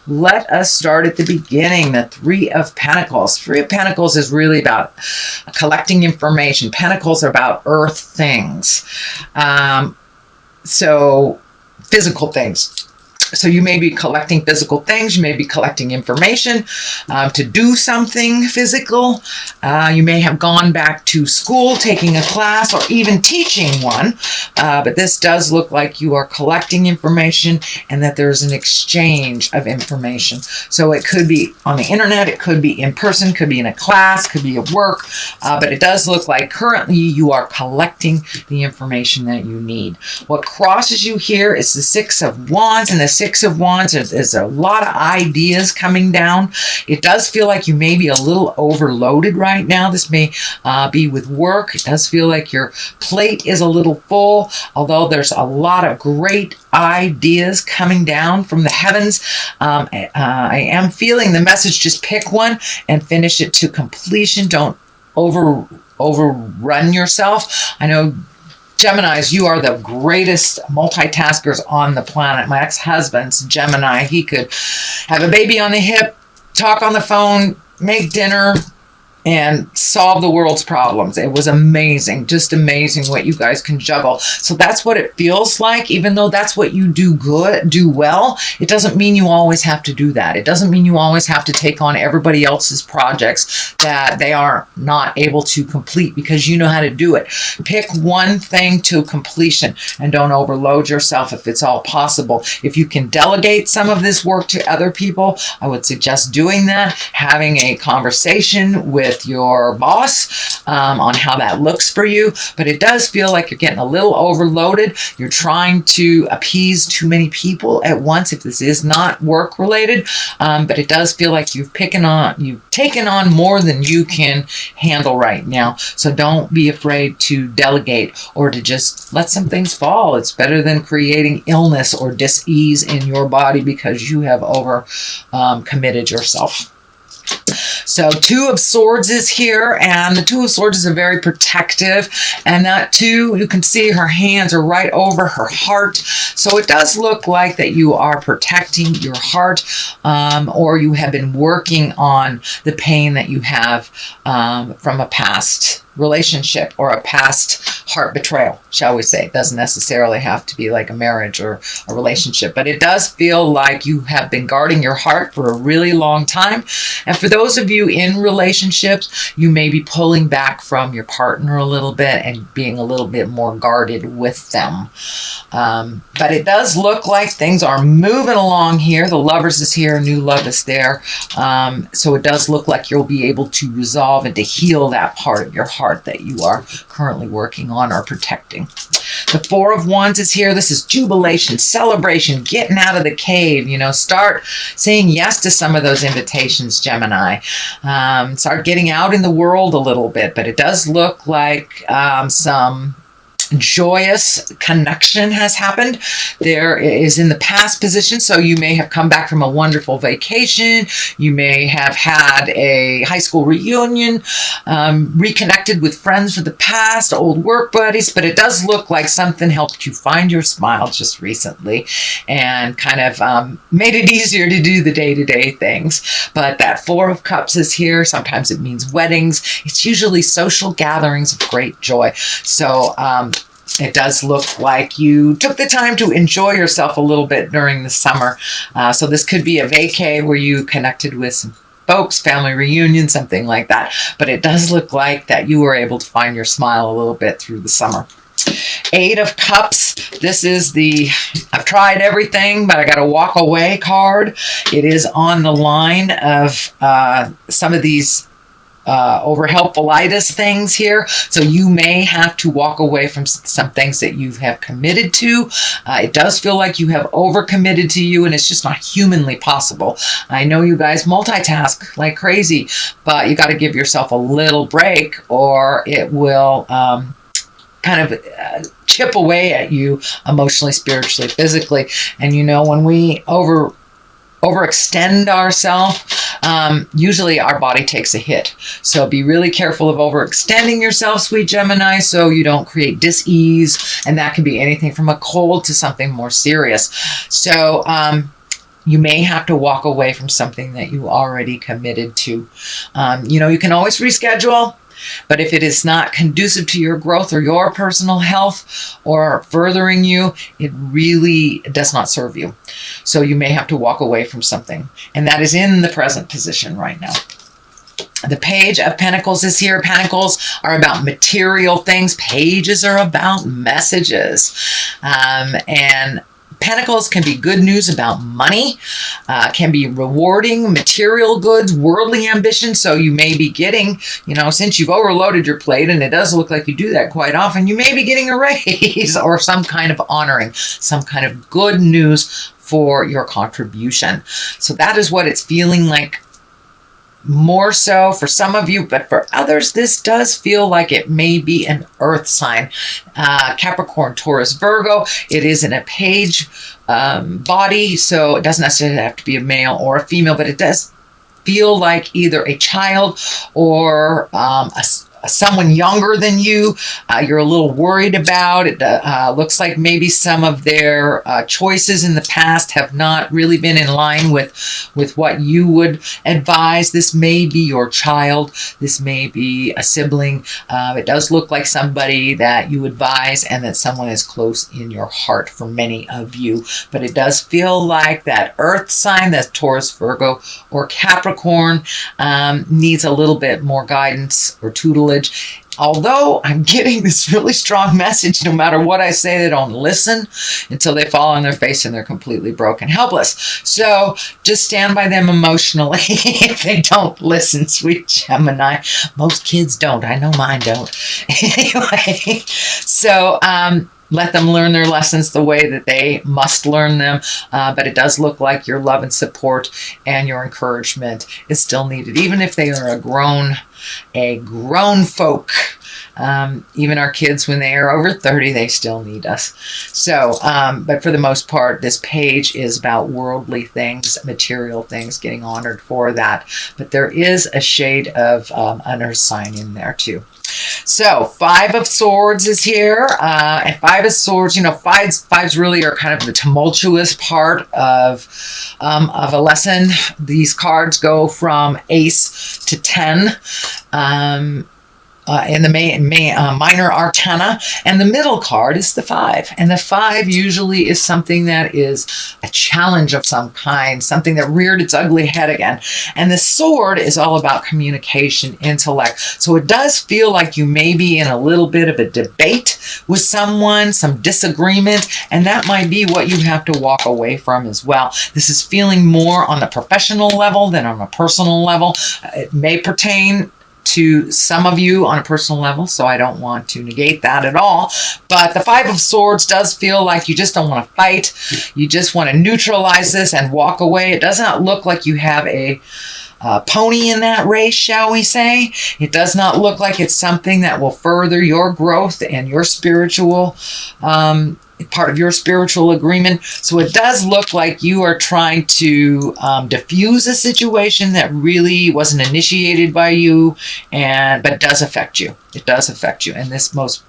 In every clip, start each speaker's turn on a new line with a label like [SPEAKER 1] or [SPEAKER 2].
[SPEAKER 1] let us start at the beginning. The Three of Pentacles. Three of Pentacles is really about collecting information. Pentacles are about earth things. So physical things. So you may be collecting physical things. You may be collecting information to do something physical. You may have gone back to school, taking a class, or even teaching one. But this does look like you are collecting information and that there's an exchange of information. So it could be on the internet. It could be in person. Could be in a class. Could be at work. But it does look like currently you are collecting the information that you need. What crosses you here is the Six of Wands, and the Six of Wands is a lot of ideas coming down. It does feel like you may be a little overloaded right now. This may be with work. It does feel like your plate is a little full, although there's a lot of great ideas coming down from the heavens. I am feeling the message, just pick one and finish it to completion. Don't overrun yourself. I know Geminis, you are the greatest multitaskers on the planet. My ex-husband's Gemini. He could have a baby on the hip, talk on the phone, make dinner, and solve the world's problems. It was amazing, just amazing what you guys can juggle. So that's what it feels like. Even though that's what you do well, it doesn't mean you always have to do that. It doesn't mean you always have to take on everybody else's projects that they are not able to complete because you know how to do it. Pick one thing to completion and don't overload yourself if it's all possible. If you can delegate some of this work to other people, I would suggest doing that, having a conversation with your boss on how that looks for you. But it does feel like you're getting a little overloaded. You're trying to appease too many people at once if this is not work related. But it does feel like you've taken on more than you can handle right now. So don't be afraid to delegate or to just let some things fall. It's better than creating illness or dis-ease in your body because you have committed yourself. So Two of Swords is here, and the Two of Swords is a very protective, and that too, you can see her hands are right over her heart. So it does look like that you are protecting your heart, or you have been working on the pain that you have from a past relationship or a past heart betrayal, shall we say. It doesn't necessarily have to be like a marriage or a relationship, but it does feel like you have been guarding your heart for a really long time. And for those of you in relationships, you may be pulling back from your partner a little bit and being a little bit more guarded with them. But it does look like things are moving along here. The Lovers is here, new love is there. So it does look like you'll be able to resolve and to heal that part of your heart that you are currently working on or protecting. The Four of Wands is here. This is jubilation, celebration, getting out of the cave. Start saying yes to some of those invitations, Gemini. Start getting out in the world a little bit. But it does look like some joyous connection has happened. There is in the past position, so you may have come back from a wonderful vacation. You may have had a high school reunion, reconnected with friends from the past, old work buddies, but it does look like something helped you find your smile just recently and kind of made it easier to do the day-to-day things. But that Four of Cups is here. Sometimes it means weddings. It's usually social gatherings of great joy. So it does look like you took the time to enjoy yourself a little bit during the summer. So this could be a vacay where you connected with some folks, family reunion, something like that. But it does look like that you were able to find your smile a little bit through the summer. Eight of Cups. This is the I've tried everything, but I got to walk away card. It is on the line of some of these over helpfulitis things here. So you may have to walk away from some things that you have committed to. It does feel like you have overcommitted to you, and it's just not humanly possible. I know you guys multitask like crazy, but you got to give yourself a little break or it will kind of chip away at you emotionally, spiritually, physically. And when we overextend ourselves, usually our body takes a hit. So be really careful of overextending yourself, sweet Gemini, so you don't create dis-ease, and that can be anything from a cold to something more serious. So you may have to walk away from something that you already committed to. You can always reschedule, but if it is not conducive to your growth or your personal health or furthering you, it really does not serve you. So you may have to walk away from something. And that is in the present position right now. The Page of Pentacles is here. Pentacles are about material things. Pages are about messages. And Pentacles can be good news about money, can be rewarding, material goods, worldly ambition. So you may be getting, since you've overloaded your plate, and it does look like you do that quite often, you may be getting a raise or some kind of honoring, some kind of good news for your contribution. So that is what it's feeling like. More so for some of you, but for others, this does feel like it may be an earth sign. Capricorn, Taurus, Virgo. It is in a page body, so it doesn't necessarily have to be a male or a female, but it does feel like either a child or someone younger than you. You're a little worried about. It looks like maybe some of their choices in the past have not really been in line with what you would advise. This may be your child. This may be a sibling. It does look like somebody that you advise and that someone is close in your heart for many of you. But it does feel like that earth sign, that's Taurus, Virgo, or Capricorn, needs a little bit more guidance or tutelage. Although I'm getting this really strong message, no matter what I say, they don't listen until they fall on their face and they're completely broken, helpless. So just stand by them emotionally if they don't listen, sweet Gemini. Most kids don't. I know mine don't. Anyway, so let them learn their lessons the way that they must learn them. But it does look like your love and support and your encouragement is still needed, even if they are a grown folk. Even our kids, when they are over 30, they still need us. So, but for the most part, this page is about worldly things, material things, getting honored for that. But there is a shade of an earth sign in there too. So Five of Swords is here, and Five of Swords, fives really are kind of the tumultuous part of a lesson. These cards go from Ace to 10. In the minor arcana, and the middle card is the 5. And the 5 usually is something that is a challenge of some kind, something that reared its ugly head again. And the sword is all about communication, intellect. So it does feel like you may be in a little bit of a debate with someone, some disagreement, and that might be what you have to walk away from as well. This is feeling more on the professional level than on a personal level. It may pertain to some of you on a personal level, so I don't want to negate that at all. But the Five of Swords does feel like you just don't want to fight. You just want to neutralize this and walk away. It does not look like you have a pony in that race, shall we say. It does not look like it's something that will further your growth and your spiritual part of your spiritual agreement. So it does look like you are trying to diffuse a situation that really wasn't initiated by you, but does affect you. It does affect you, and this most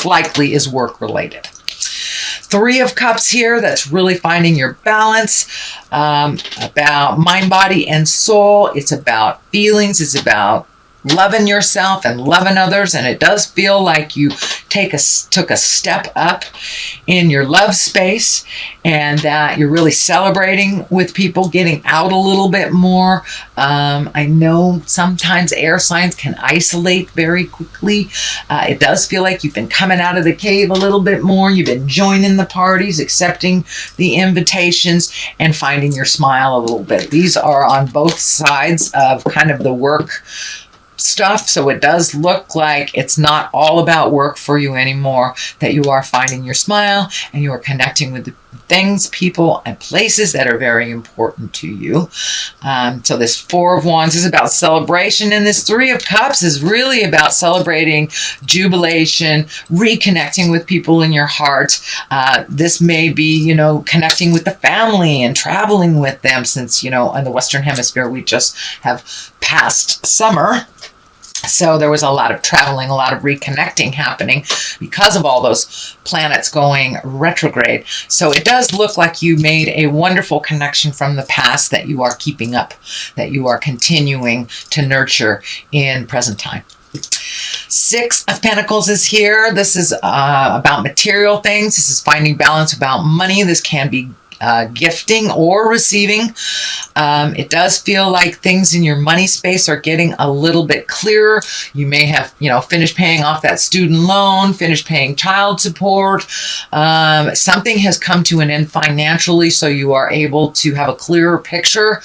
[SPEAKER 1] likely is work related. Three of Cups here, that's really finding your balance, about mind, body, and soul. It's about feelings. It's about loving yourself and loving others, and it does feel like you took a step up in your love space, and that you're really celebrating with people, getting out a little bit more. I know sometimes air signs can isolate very quickly. It does feel like you've been coming out of the cave a little bit more. You've been joining the parties, accepting the invitations, and finding your smile a little bit. These are on both sides of kind of the work stuff, so it does look like it's not all about work for you anymore, that you are finding your smile and you are connecting with the things, people, and places that are very important to you. So this Four of Wands is about celebration, and this Three of Cups is really about celebrating jubilation, reconnecting with people in your heart. This may be, connecting with the family and traveling with them, since, in the Western Hemisphere, we just have passed summer. So there was a lot of traveling, a lot of reconnecting happening because of all those planets going retrograde. So it does look like you made a wonderful connection from the past that you are keeping up, that you are continuing to nurture in present time. Six of Pentacles is here. This is about material things. This is finding balance about money. This can be gifting or receiving. It does feel like things in your money space are getting a little bit clearer. You may have, finished paying off that student loan, finished paying child support. Something has come to an end financially, so you are able to have a clearer picture.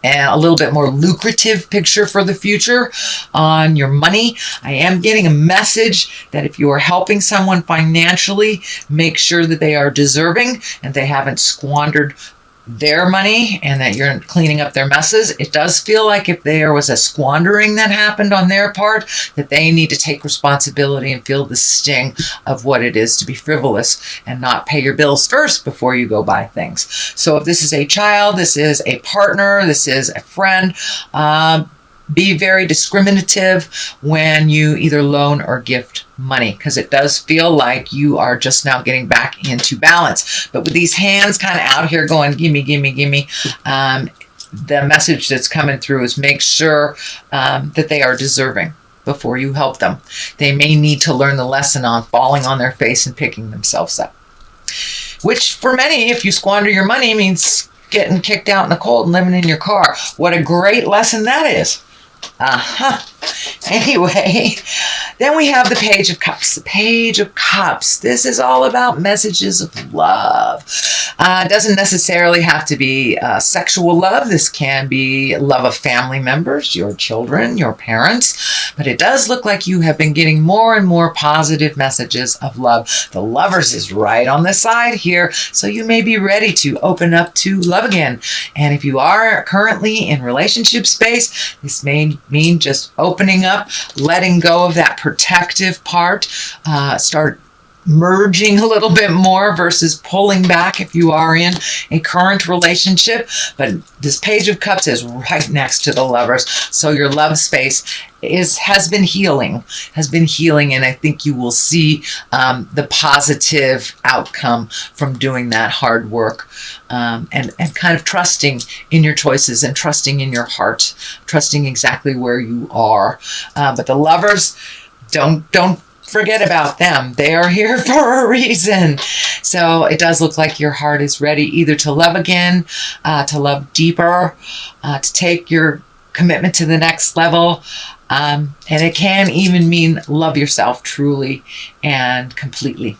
[SPEAKER 1] And a little bit more lucrative picture for the future on your money. I am getting a message that if you are helping someone financially, make sure that they are deserving and they haven't squandered their money and that you're cleaning up their messes. It does feel like if there was a squandering that happened on their part, that they need to take responsibility and feel the sting of what it is to be frivolous and not pay your bills first before you go buy things. So if this is a child, this is a partner, this is a friend, be very discriminative when you either loan or gift money, because it does feel like you are just now getting back into balance. But with these hands kind of out here going, gimme, gimme, gimme, the message that's coming through is make sure that they are deserving before you help them. They may need to learn the lesson on falling on their face and picking themselves up. Which for many, if you squander your money, means getting kicked out in the cold and living in your car. What a great lesson that is. Anyway, then we have the Page of Cups. The Page of Cups. This is all about messages of love. It doesn't necessarily have to be sexual love. This can be love of family members, your children, your parents. But it does look like you have been getting more and more positive messages of love. The Lovers is right on the side here, so you may be ready to open up to love again. And if you are currently in relationship space, this may mean just opening up, letting go of that protective part, start merging a little bit more versus pulling back if you are in a current relationship. But this Page of Cups is right next to the Lovers, so your love space has been healing, and I think you will see the positive outcome from doing that hard work, and kind of trusting in your choices and trusting in your heart, trusting exactly where you are. But the Lovers, don't forget about them. They are here for a reason. So it does look like your heart is ready either to love again, to love deeper, to take your commitment to the next level. And it can even mean love yourself truly and completely.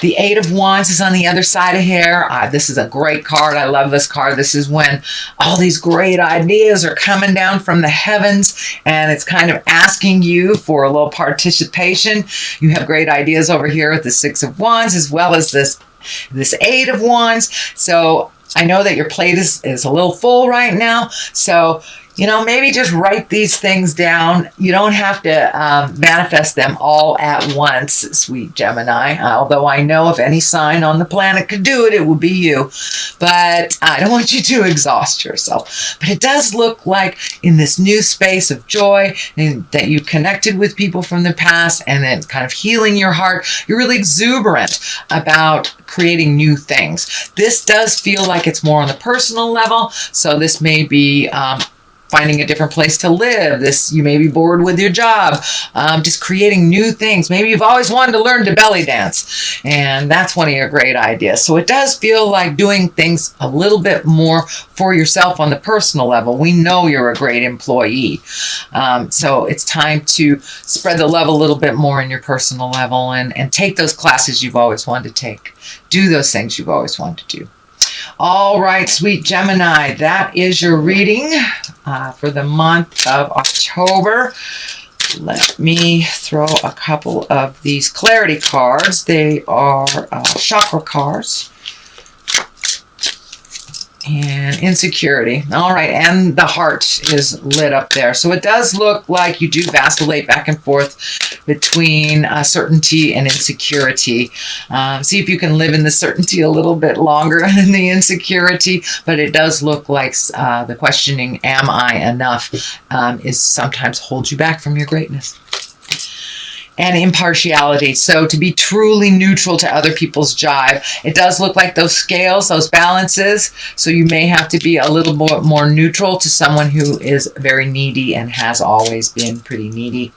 [SPEAKER 1] The Eight of Wands is on the other side of here. This is a great card. I love this card. This is when all these great ideas are coming down from the heavens, and it's kind of asking you for a little participation. You have great ideas over here with the Six of Wands as well as this Eight of Wands. So I know that your plate is a little full right now. So maybe just write these things down. You don't have to manifest them all at once, sweet Gemini. Although I know if any sign on the planet could do it, it would be you. But I don't want you to exhaust yourself. But it does look like in this new space of joy that you connected with people from the past and then kind of healing your heart, you're really exuberant about creating new things. This does feel like it's more on the personal level. So this may be finding a different place to live. You may be bored with your job, just creating new things. Maybe you've always wanted to learn to belly dance, and that's one of your great ideas. So it does feel like doing things a little bit more for yourself on the personal level. We know you're a great employee. So it's time to spread the love a little bit more in your personal level and take those classes you've always wanted to take. Do those things you've always wanted to do. All right, sweet Gemini, that is your reading for the month of October. Let me throw a couple of these clarity cards. They are chakra cards. And insecurity. All right, and the heart is lit up there. So it does look like you do vacillate back and forth between certainty and insecurity. See if you can live in the certainty a little bit longer than the insecurity, but it does look like the questioning, am I enough, is sometimes holds you back from your greatness. And impartiality. So to be truly neutral to other people's jive. It does look like those scales, those balances. So you may have to be a little more neutral to someone who is very needy and has always been pretty needy.